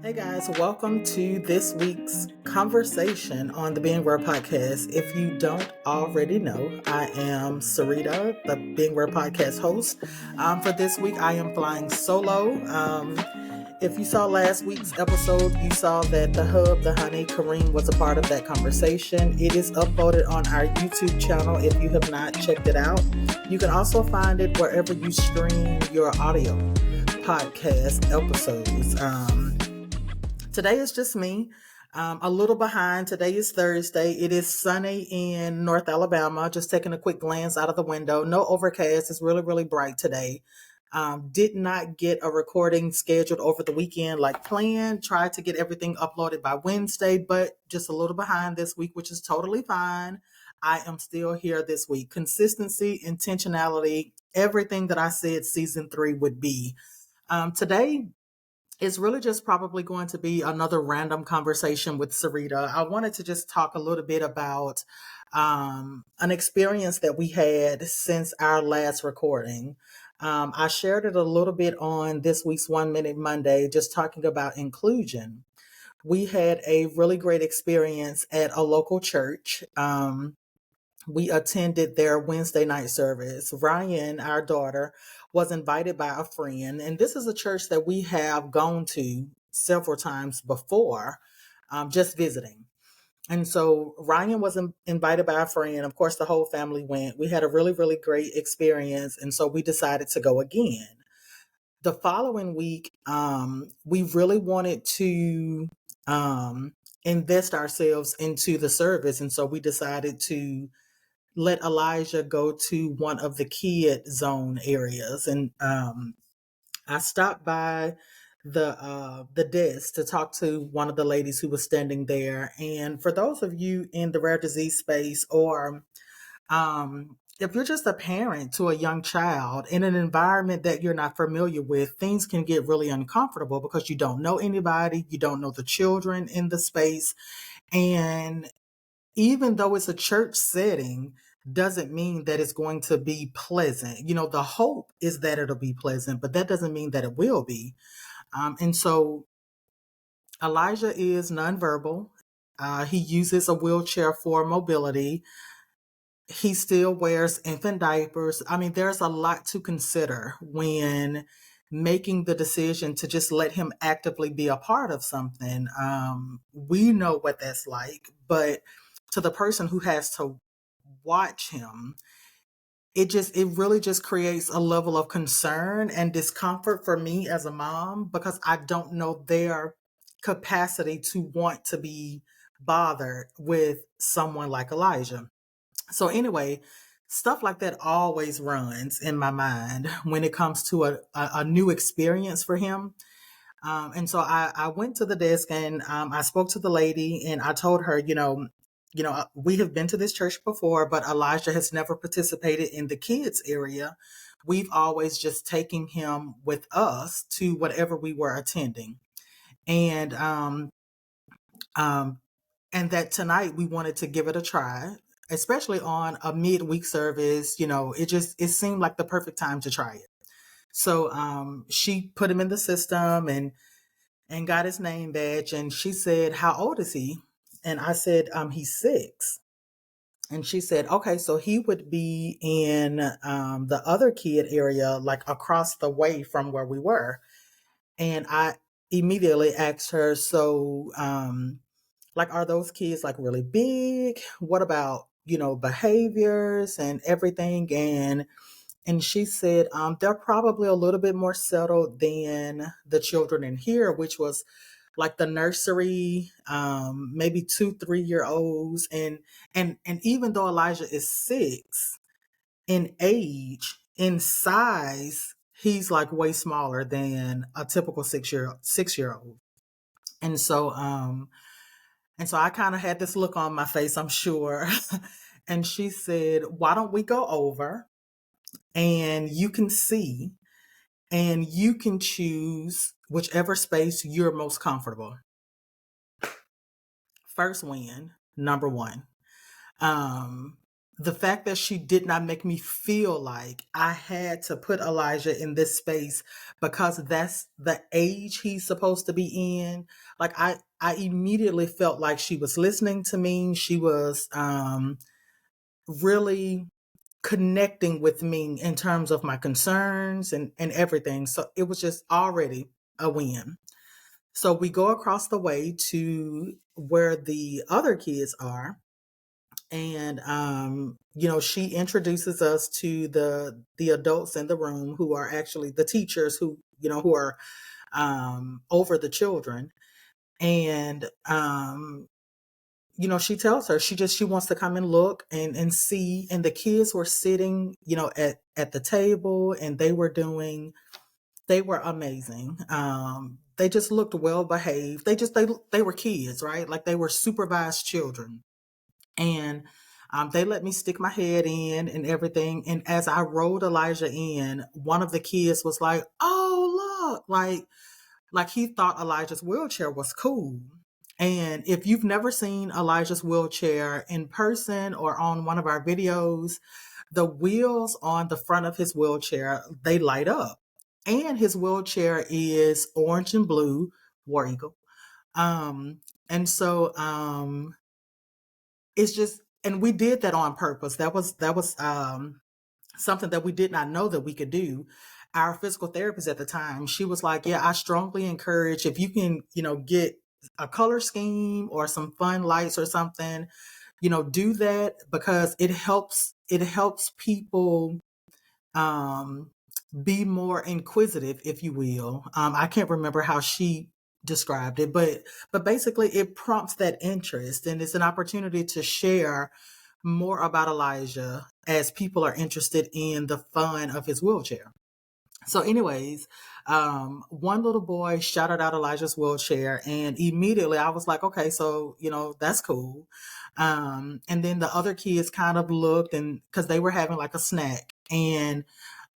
Hey guys, welcome to this week's conversation on the Being Word podcast. If you don't already know, I am Sarita, the Being Word podcast host. For this week, I am flying solo. If you saw last week's episode, you saw that the hub, the honey, Kareem was a part of that conversation. It is uploaded on our YouTube channel if you have not checked it out. You can also find it wherever you stream your audio podcast episodes. Today is just me. A little behind. Today is Thursday. It is sunny in North Alabama. Just taking a quick glance out of the window. No overcast. It's really, really bright today. Did not get a recording scheduled over the weekend like planned. Tried to get everything uploaded by Wednesday, but just a little behind this week, which is totally fine. I am still here this week. Consistency, intentionality, everything that I said season 3 would be. Today, it's really just probably going to be another random conversation with Sarita. I wanted to just talk a little bit about an experience that we had since our last recording. I shared it a little bit on this week's 1 Minute Monday, just talking about inclusion. We had a really great experience at a local church. We attended their Wednesday night service. Ryan, our daughter, was invited by a friend, and this is a church that we have gone to several times before, just visiting. And so Ryan was invited by a friend. Of course, the whole family went. We had a really, really great experience, and so we decided to go again. The following week, we really wanted to invest ourselves into the service, and so we decided to let Elijah go to one of the kid zone areas. And I stopped by the desk to talk to one of the ladies who was standing there. And for those of you in the rare disease space, or if you're just a parent to a young child in an environment that you're not familiar with, things can get really uncomfortable because you don't know anybody, you don't know the children in the space. And even though it's a church setting, doesn't mean that it's going to be pleasant. The hope is that it'll be pleasant, but that doesn't mean that it will be. And so Elijah is nonverbal. He uses a wheelchair for mobility. He still wears infant diapers. I mean, there's a lot to consider when making the decision to just let him actively be a part of something. We know what that's like, but to the person who has to watch him, it really just creates a level of concern and discomfort for me as a mom, because I don't know their capacity to want to be bothered with someone like Elijah. So anyway, stuff like that always runs in my mind when it comes to a new experience for him. And so I went to the desk, and I spoke to the lady, and I told her, we have been to this church before, but Elijah has never participated in the kids area. We've always just taken him with us to whatever we were attending. And, and that tonight we wanted to give it a try, especially on a midweek service. It seemed like the perfect time to try it. So, she put him in the system and got his name badge. And she said, "How old is he?" And I said, "He's 6." And she said, "Okay, so he would be in the other kid area, like across the way from where we were." And I immediately asked her, "So, like, are those kids like really big? What about, behaviors and everything?" And she said, "They're probably a little bit more settled than the children in here," which was like the nursery, maybe 2, 3 year olds. And even though Elijah is 6 in age, in size, he's like way smaller than a typical 6 year old. And so, I kind of had this look on my face, I'm sure. And she said, "Why don't we go over and you can see and you can choose whichever space you're most comfortable." First win, number one. Um, the fact that she did not make me feel like I had to put Elijah in this space because that's the age he's supposed to be in. Like I immediately felt like she was listening to me. She was really connecting with me in terms of my concerns and everything. So it was just already a win. So we go across the way to where the other kids are, and she introduces us to the adults in the room who are actually the teachers who are over the children. And she tells her she wants to come and look and see. And the kids were sitting at the table, and they were amazing. They just looked well behaved. They were kids, right? Like they were supervised children. And they let me stick my head in and everything. And as I rolled Elijah in, one of the kids was like, "Oh, look!" Like he thought Elijah's wheelchair was cool. And if you've never seen Elijah's wheelchair in person or on one of our videos, the wheels on the front of his wheelchair, they light up. And his wheelchair is orange and blue, War Eagle. And so it's just, and we did that on purpose. That was something that we did not know that we could do. Our physical therapist at the time, she was like, "Yeah, I strongly encourage if you can, get a color scheme or some fun lights or something, do that because it helps people um, be more inquisitive, if you will." I can't remember how she described it, but basically it prompts that interest, and it's an opportunity to share more about Elijah as people are interested in the fun of his wheelchair. So, anyways, one little boy shouted out Elijah's wheelchair, and immediately I was like, okay, so that's cool. And then the other kids kind of looked, and because they were having like a snack, and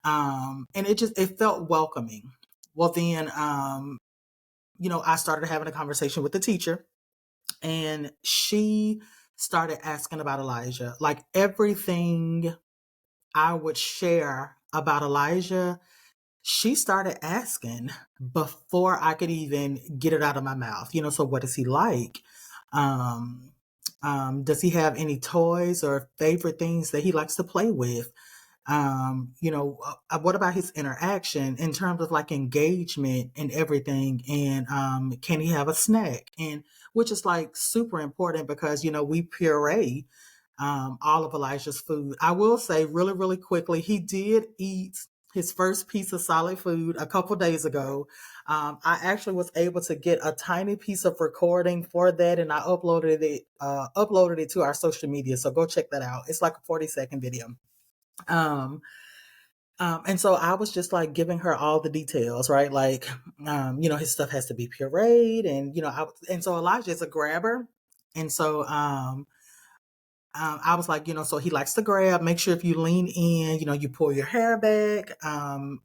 it felt welcoming. Well, then, I started having a conversation with the teacher, and she started asking about Elijah. Like everything I would share about Elijah, she started asking before I could even get it out of my mouth. So what is he like? Um, does he have any toys or favorite things that he likes to play with? What about his interaction in terms of like engagement and everything? And can he have a snack? And which is like super important because we puree all of Elijah's food. I will say really, really quickly, he did eat his first piece of solid food a couple days ago. I actually was able to get a tiny piece of recording for that, and I uploaded it to our social media. So go check that out. It's like a 40-second video. Um, and so I was just like giving her all the details, right? Like, his stuff has to be pureed, and and so Elijah is a grabber, and so I was like, so he likes to grab. Make sure if you lean in, you pull your hair back.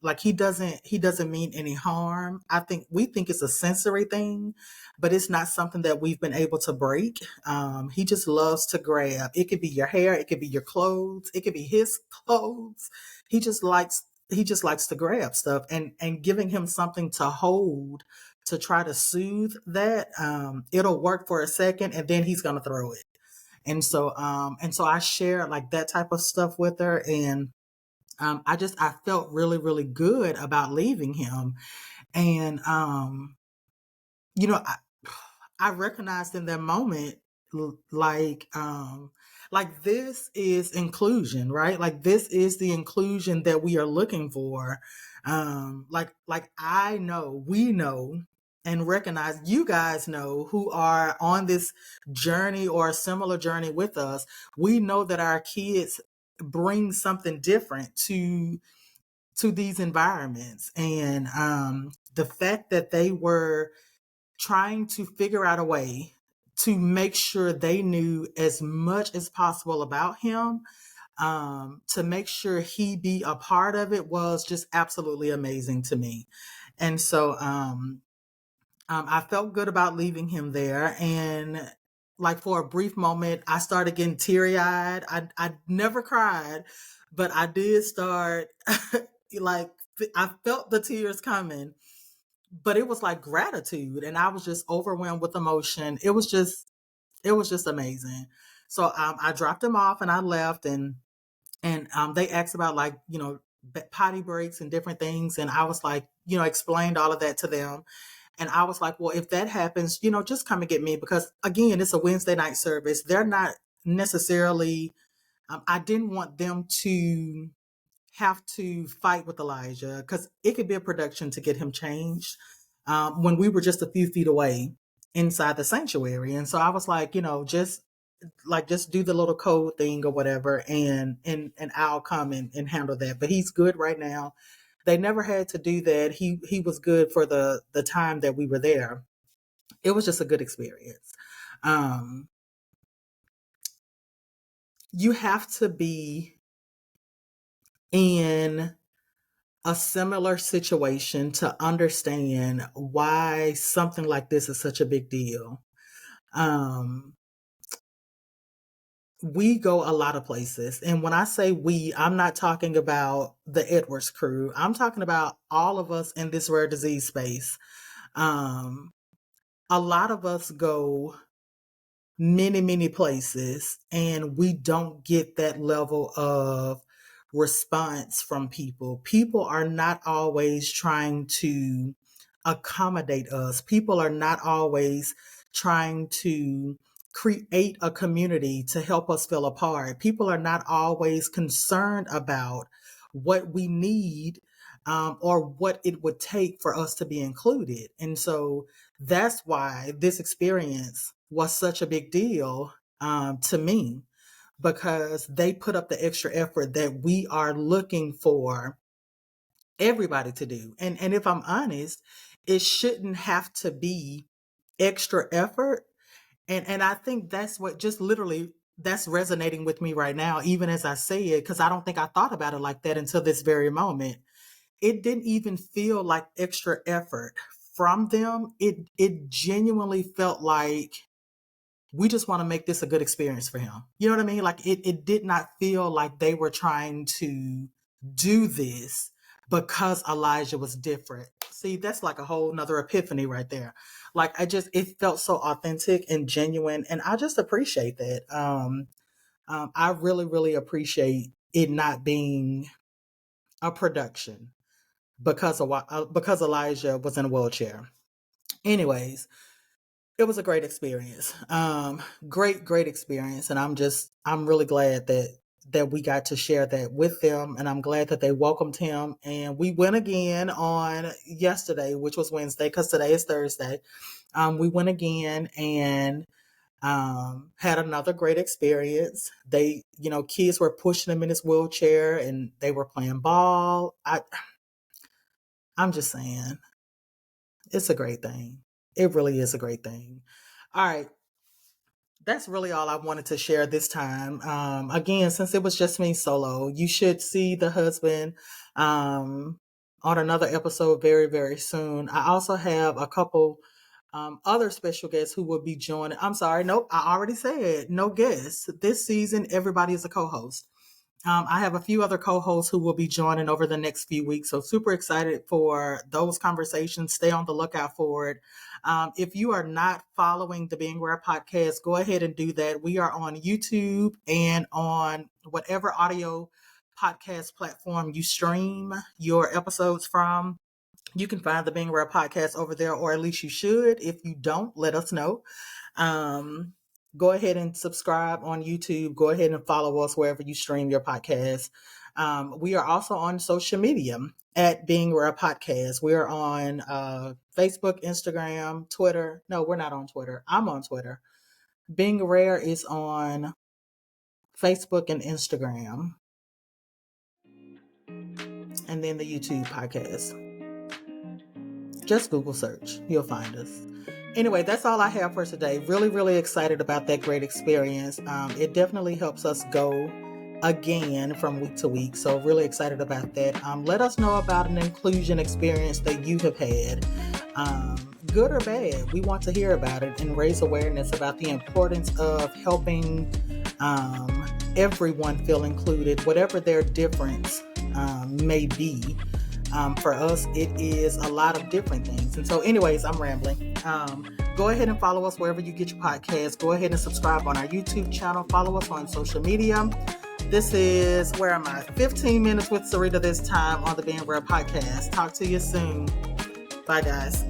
Like he doesn't mean any harm. We think it's a sensory thing, but it's not something that we've been able to break. He just loves to grab. It could be your hair, it could be your clothes, it could be his clothes. He just likes to grab stuff, and giving him something to hold to try to soothe that. It'll work for a second, and then he's gonna throw it. And so I shared like that type of stuff with her, and I felt really, really good about leaving him. And you know, I, I recognized in that moment, like this is inclusion, right? Like this is the inclusion that we are looking for. Like I know, we know, and recognize, you guys know, who are on this journey or a similar journey with us. We know that our kids bring something different to these environments, and the fact that they were trying to figure out a way to make sure they knew as much as possible about him, to make sure he be a part of it, was just absolutely amazing to me. And so I felt good about leaving him there. like for a brief moment, I started getting teary eyed. I never cried, but I did start like I felt the tears coming, but it was like gratitude, and I was just overwhelmed with emotion. It was just amazing. So I dropped him off and I left, and they asked about like potty breaks and different things, and I was like explained all of that to them. And I was like, well, if that happens, just come and get me, because again, it's a Wednesday night service. They're not necessarily, I didn't want them to have to fight with Elijah, because it could be a production to get him changed when we were just a few feet away inside the sanctuary. And so I was like, just do the little code thing or whatever, and I'll come and handle that. But he's good right now. They never had to do that. He was good for the time that we were there. It was just a good experience. Um, you have to be in a similar situation to understand why something like this is such a big deal. Um, we go a lot of places. And when I say we, I'm not talking about the Edwards crew. I'm talking about all of us in this rare disease space. Um, a lot of us go many, many places, and we don't get that level of response from people. People are not always trying to accommodate us. People are not always trying to create a community to help us feel a part. People are not always concerned about what we need, or what it would take for us to be included. And so that's why this experience was such a big deal, to me, because they put up the extra effort that we are looking for everybody to do. And if I'm honest, it shouldn't have to be extra effort. And I think that's what just literally that's resonating with me right now, even as I say it, because I don't think I thought about it like that until this very moment. It didn't even feel like extra effort from them. It genuinely felt like we just want to make this a good experience for him. You know what I mean? Like it did not feel like they were trying to do this because Elijah was different. See, that's like a whole nother epiphany right there. Like it felt so authentic and genuine, and I just appreciate that. I really, really appreciate it not being a production because Elijah was in a wheelchair. Anyways, it was a great experience. Great experience. And I'm really glad that we got to share that with them. And I'm glad that they welcomed him. And we went again on yesterday, which was Wednesday, because today is Thursday. We went again and had another great experience. They, kids were pushing him in his wheelchair and they were playing ball. I'm just saying, it's a great thing. It really is a great thing. All right. That's really all I wanted to share this time. Again, since it was just me solo, you should see the husband on another episode very, very soon. I also have a couple other special guests who will be joining. I'm sorry, nope, I already said no guests. This season, everybody is a co host. I have a few other co-hosts who will be joining over the next few weeks. So super excited for those conversations. Stay on the lookout for it. If you are not following the Being Rare podcast, go ahead and do that. We are on YouTube and on whatever audio podcast platform you stream your episodes from. You can find the Being Rare podcast over there, or at least you should. If you don't, let us know. Go ahead and subscribe on YouTube. Go ahead and follow us wherever you stream your podcast. We are also on social media at Being Rare Podcast. We are on Facebook, Instagram, Twitter. No, we're not on Twitter. I'm on Twitter. Being Rare is on Facebook and Instagram. And then the YouTube podcast. Just Google search. You'll find us. Anyway, that's all I have for today. Really, really excited about that great experience. It definitely helps us go again from week to week. So really excited about that. Let us know about an inclusion experience that you have had. good or bad. We want to hear about it and raise awareness about the importance of helping everyone feel included, whatever their difference may be. For us, it is a lot of different things. And so anyways, I'm rambling. Go ahead and follow us wherever you get your podcasts. Go ahead and subscribe on our YouTube channel. Follow us on social media. This is, where am I? 15 Minutes with Sarita this time on the Being Real podcast. Talk to you soon. Bye, guys.